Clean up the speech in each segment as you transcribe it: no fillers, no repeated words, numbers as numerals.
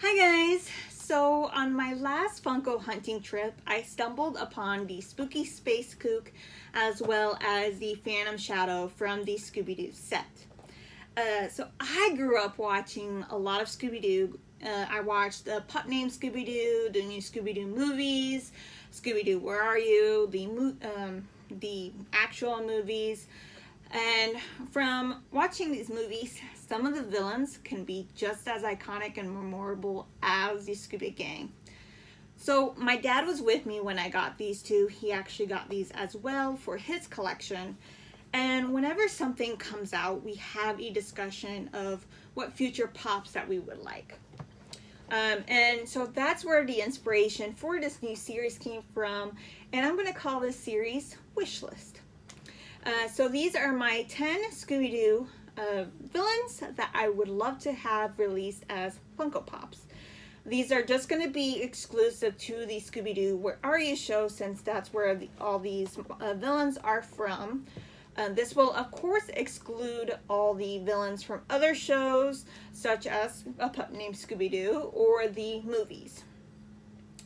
Hi guys! So on my last Funko hunting trip, I stumbled upon the Spooky Space Kook as well as the Phantom Shadow from the Scooby-Doo set. So I grew up watching a lot of Scooby-Doo. I watched the Pup Named Scooby-Doo, the new Scooby-Doo movies, Scooby-Doo Where Are You, the actual movies. And from watching these movies, some of the villains can be just as iconic and memorable as the Scooby Gang. So my dad was with me when I got these two. He actually got these as well for his collection. And whenever something comes out, we have a discussion of what future pops that we would like. And so that's where the inspiration for this new series came from. And I'm going to call this series Wishlist. So these are my 10 Scooby-Doo villains that I would love to have released as Funko Pops. These are just going to be exclusive to the Scooby-Doo Where Are You show, since that's where all these villains are from. This will of course exclude all the villains from other shows, such as A Pup Named Scooby-Doo or the movies.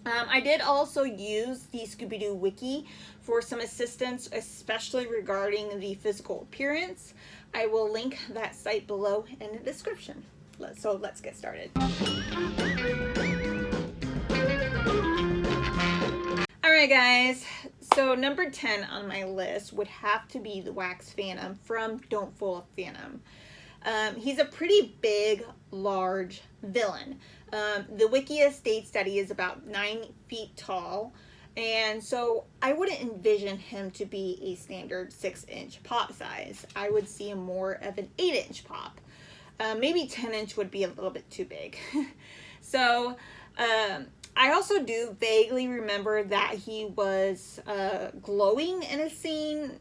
I did also use the Scooby-Doo wiki for some assistance, especially regarding the physical appearance. I will link that site below in the description. So let's get started. Alright guys, so number 10 on my list would have to be the Wax Phantom from Don't Fool a Phantom. He's a pretty big, large villain. The wiki states that he is about 9 feet tall, and so I wouldn't envision him to be a standard 6-inch pop size. I would see him more of an 8-inch pop. Maybe 10-inch would be a little bit too big. So I also do vaguely remember that he was glowing in a scene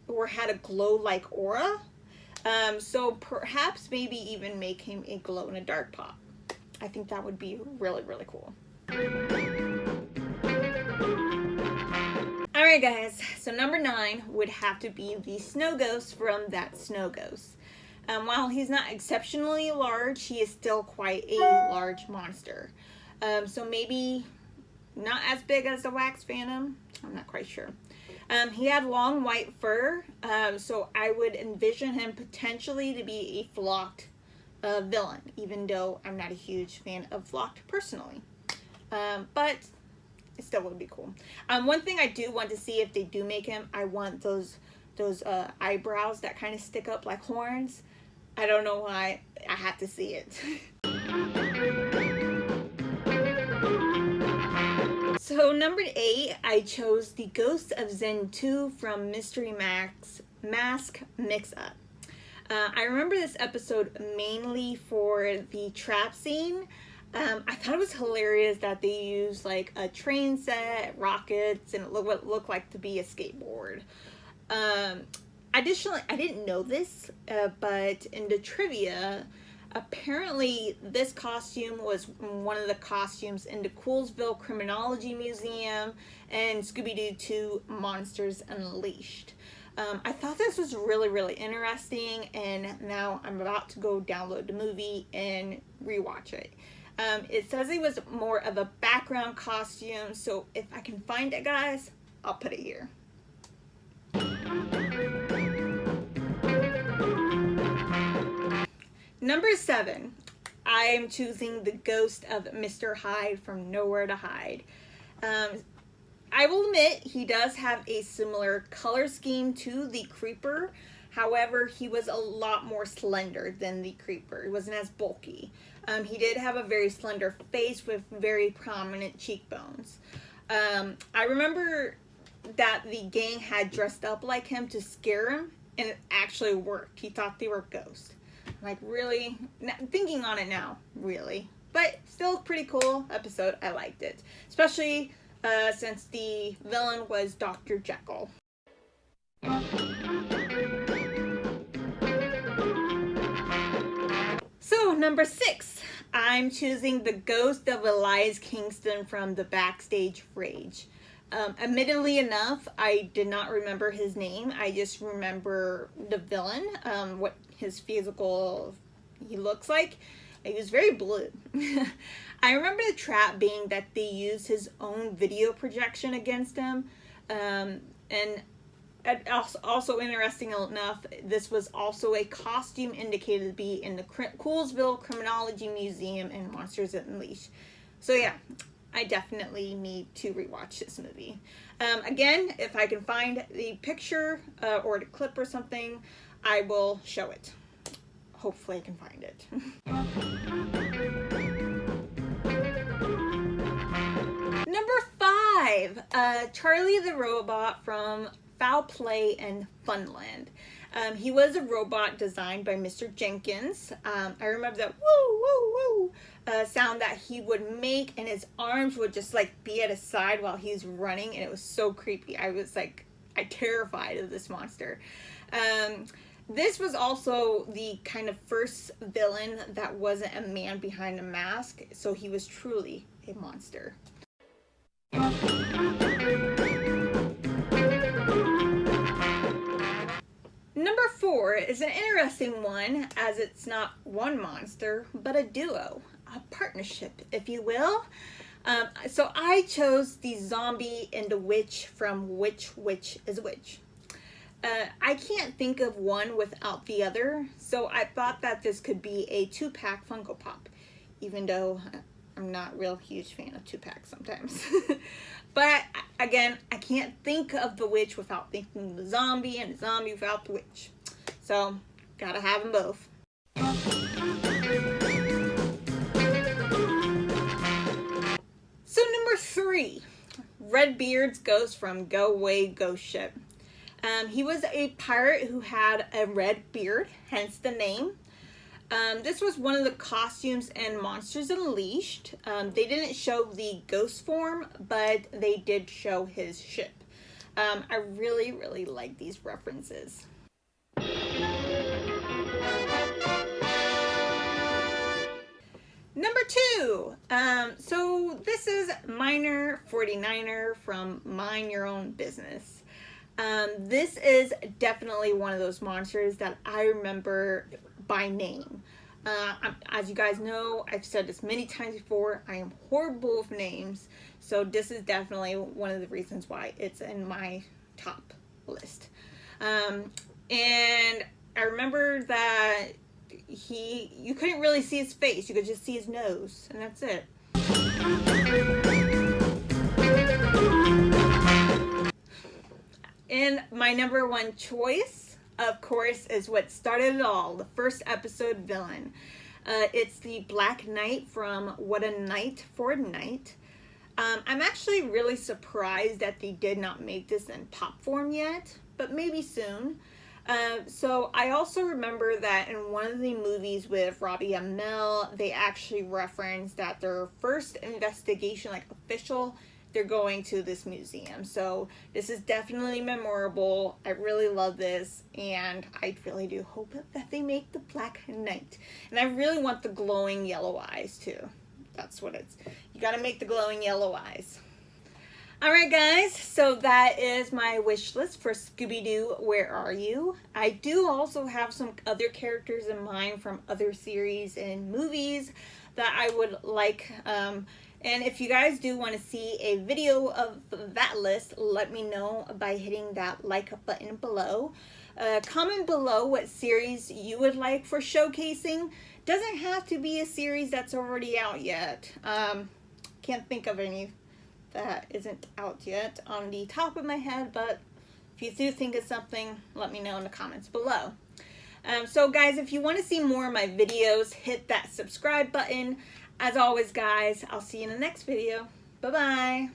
or had a glow-like aura. So perhaps maybe even make him a glow-in-the-dark pop. I think that would be really, really cool. Alright guys, so number 9 would have to be the Snow Ghost from That Snow Ghost. While he's not exceptionally large, he is still quite a large monster. So maybe not as big as the Wax Phantom. I'm not quite sure. He had long white fur, so I would envision him potentially to be a flocked villain, even though I'm not a huge fan of flocked personally. But it still would be cool. One thing I do want to see if they do make him, I want those eyebrows that kind of stick up like horns. I don't know why. I have to see it. So number 8, I chose the Ghost of Zen 2 from Mystery Mask Mix-Up. I remember this episode mainly for the trap scene. I thought it was hilarious that they used like a train set, rockets, and what looked like to be a skateboard. Additionally, I didn't know this, but in the trivia, apparently this costume was one of the costumes in the Coolsville Criminology Museum and Scooby-Doo 2 Monsters Unleashed. I thought this was really, really interesting, and now I'm about to go download the movie and rewatch it. It says it was more of a background costume, so if I can find it, guys, I'll put it here. Number 7, I am choosing the Ghost of Mr. Hyde from Nowhere to Hide. I will admit he does have a similar color scheme to the Creeper. However, he was a lot more slender than the Creeper. He wasn't as bulky. He did have a very slender face with very prominent cheekbones. I remember that the gang had dressed up like him to scare him, and it actually worked. He thought they were ghosts. Like, really? Thinking on it now, really. But still pretty cool episode. I liked it. Especially since the villain was Dr. Jekyll. So, number 6. I'm choosing the Ghost of Elias Kingston from the Backstage Rage. Admittedly enough, I did not remember his name. I just remember the villain, what his physical he looks like. He was very blue. I remember the trap being that they used his own video projection against him. And also interesting enough, this was also a costume indicated to be in the Coolsville Criminology Museum in Monsters Unleashed. So yeah, I definitely need to rewatch this movie. Again, if I can find the picture or the clip or something, I will show it. Hopefully I can find it. Number 5, Charlie the Robot from Foul Play and Funland. He was a robot designed by Mr. Jenkins. I remember that woo, woo, woo sound that he would make, and his arms would just like be at his side while he's running, and it was so creepy. I was like, I terrified of this monster. This was also the kind of first villain that wasn't a man behind a mask, so he was truly a monster. Number 4 is an interesting one, as it's not one monster, but a duo, a partnership, if you will. So I chose the zombie and the witch from Which Witch is Which. I can't think of one without the other, so I thought that this could be a 2-pack Funko Pop, even though I'm not a real huge fan of 2-packs sometimes. But again, I can't think of the witch without thinking of the zombie, and the zombie without the witch. So, gotta have them both. So number 3, Redbeard's Ghost from Go Away Ghost Ship. He was a pirate who had a red beard, hence the name. This was one of the costumes in Monsters Unleashed. They didn't show the ghost form, but they did show his ship. I really, really like these references. Number 2. So this is Miner 49er from Mind Your Own Business. This is definitely one of those monsters that I remember by name. As you guys know, I've said this many times before, I am horrible with names, so this is definitely one of the reasons why it's in my top list. And I remember that you couldn't really see his face, you could just see his nose, and that's it. And my number 1 choice, of course, is what started it all, the first episode villain. It's the Black Knight from What a Night for a Night. I'm actually really surprised that they did not make this in pop form yet, but maybe soon. So I also remember that in one of the movies with Robbie Amell, they actually referenced that their first investigation, like official, they're going to this museum. So this is definitely memorable. I really love this, and I really do hope that they make the Black Knight. And I really want the glowing yellow eyes too. That's what it's, you gotta make the glowing yellow eyes. Alright guys, so that is my wish list for Scooby-Doo, Where Are You? I do also have some other characters in mind from other series and movies that I would like. And if you guys do want to see a video of that list, let me know by hitting that like button below. Comment below what series you would like for showcasing. Doesn't have to be a series that's already out yet. Can't think of any that isn't out yet on the top of my head, but if you do think of something, let me know in the comments below. So guys, if you want to see more of my videos, hit that subscribe button. As always guys, I'll see you in the next video. Bye bye.